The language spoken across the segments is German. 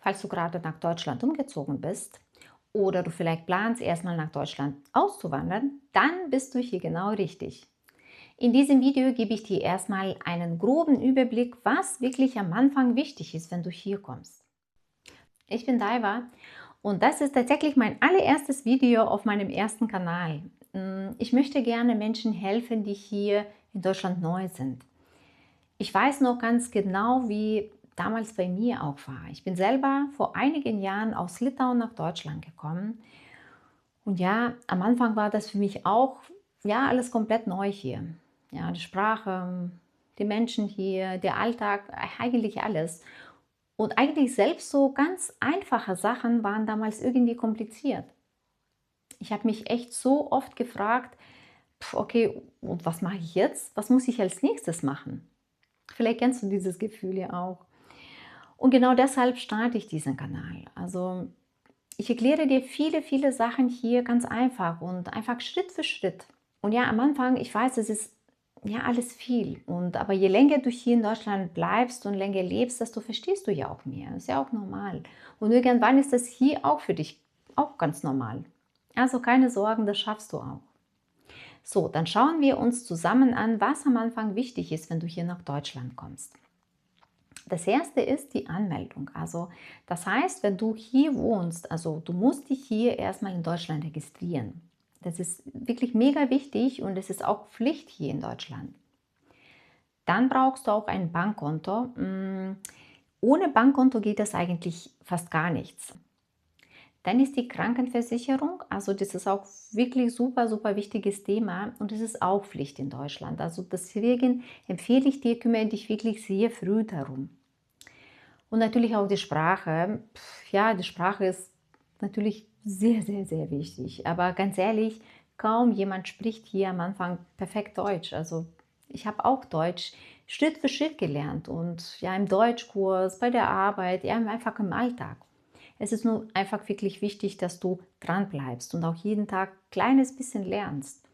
falls du gerade nach Deutschland umgezogen bist oder du vielleicht planst, erstmal nach Deutschland auszuwandern, dann bist du hier genau richtig. In diesem Video gebe ich dir erstmal einen groben Überblick, was wirklich am Anfang wichtig ist, wenn du hier kommst. Ich bin Daiva und das ist tatsächlich mein allererstes Video auf meinem ersten Kanal. Ich möchte gerne Menschen helfen, die hier in Deutschland neu sind. Ich weiß noch ganz genau, wie damals bei mir auch war. Ich bin selber vor einigen Jahren aus Litauen nach Deutschland gekommen. Und ja, am Anfang war das für mich auch, ja, alles komplett neu hier. Ja, die Sprache, die Menschen hier, der Alltag, eigentlich alles. Und eigentlich selbst so ganz einfache Sachen waren damals irgendwie kompliziert. Ich habe mich echt so oft gefragt, okay, und was mache ich jetzt? Was muss ich als nächstes machen? Vielleicht kennst du dieses Gefühl ja auch. Und genau deshalb starte ich diesen Kanal. Also ich erkläre dir viele, viele Sachen hier ganz einfach und einfach Schritt für Schritt. Und ja, am Anfang, ich weiß, es ist ja alles viel. Aber je länger du hier in Deutschland bleibst und länger lebst, desto verstehst du ja auch mehr. Das ist ja auch normal. Und irgendwann ist das hier auch für dich auch ganz normal. Also keine Sorgen, das schaffst du auch. So, dann schauen wir uns zusammen an, was am Anfang wichtig ist, wenn du hier nach Deutschland kommst. Das erste ist die Anmeldung. Also das heißt, wenn du hier wohnst, also du musst dich hier erstmal in Deutschland registrieren. Das ist wirklich mega wichtig und es ist auch Pflicht hier in Deutschland. Dann brauchst du auch ein Bankkonto. Ohne Bankkonto geht das eigentlich fast gar nichts. Dann ist die Krankenversicherung, also das ist auch wirklich super, super wichtiges Thema und es ist auch Pflicht in Deutschland. Also deswegen empfehle ich dir, kümmere dich wirklich sehr früh darum. Und natürlich auch die Sprache. Ja, die Sprache ist natürlich sehr, sehr, sehr wichtig. Aber ganz ehrlich, kaum jemand spricht hier am Anfang perfekt Deutsch. Also ich habe auch Deutsch Schritt für Schritt gelernt und ja im Deutschkurs, bei der Arbeit, ja einfach im Alltag. Es ist nur einfach wirklich wichtig, dass du dran bleibst und auch jeden Tag ein kleines bisschen lernst.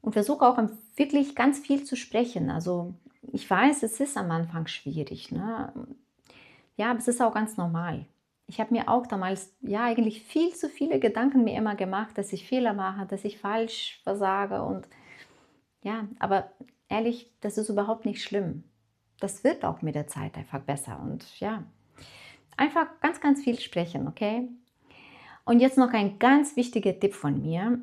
Und versuche auch wirklich ganz viel zu sprechen. Also ich weiß, es ist am Anfang schwierig, ne? Ja, aber es ist auch ganz normal. Ich habe mir auch damals, ja, eigentlich viel zu viele Gedanken mir immer gemacht, dass ich Fehler mache, dass ich falsch versage und ja, aber ehrlich, das ist überhaupt nicht schlimm. Das wird auch mit der Zeit einfach besser und ja, einfach ganz, ganz viel sprechen, okay? Und jetzt noch ein ganz wichtiger Tipp von mir.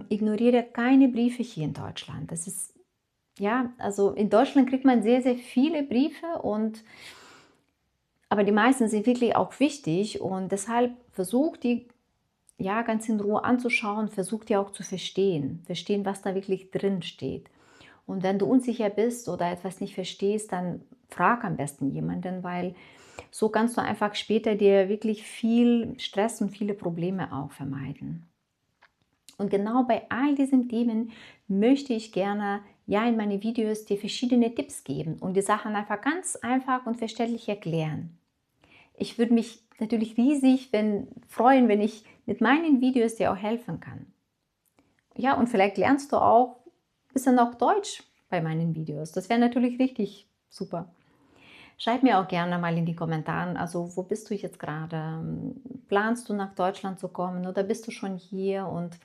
Ignoriere keine Briefe hier in Deutschland. Das ist, ja, also in Deutschland kriegt man sehr, sehr viele Briefe aber die meisten sind wirklich auch wichtig und deshalb versuch die ja ganz in Ruhe anzuschauen, versuch die auch zu verstehen, was da wirklich drin steht. Und wenn du unsicher bist oder etwas nicht verstehst, dann frag am besten jemanden, weil so kannst du einfach später dir wirklich viel Stress und viele Probleme auch vermeiden. Und genau bei all diesen Themen möchte ich gerne ja in meine Videos dir verschiedene Tipps geben und die Sachen einfach ganz einfach und verständlich erklären. Ich würde mich natürlich riesig freuen, wenn ich mit meinen Videos dir auch helfen kann. Ja, und vielleicht lernst du auch ein bisschen auch Deutsch bei meinen Videos. Das wäre natürlich richtig super. Schreib mir auch gerne mal in die Kommentare, also wo bist du jetzt gerade? Planst du nach Deutschland zu kommen oder bist du schon hier? Und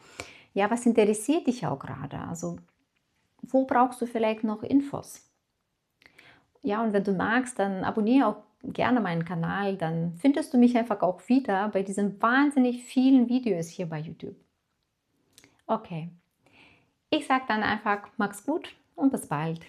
ja, was interessiert dich auch gerade? Also wo brauchst du vielleicht noch Infos? Ja, und wenn du magst, dann abonniere auch gerne meinen Kanal, dann findest du mich einfach auch wieder bei diesen wahnsinnig vielen Videos hier bei YouTube. Okay, ich sage dann einfach, mach's gut und bis bald.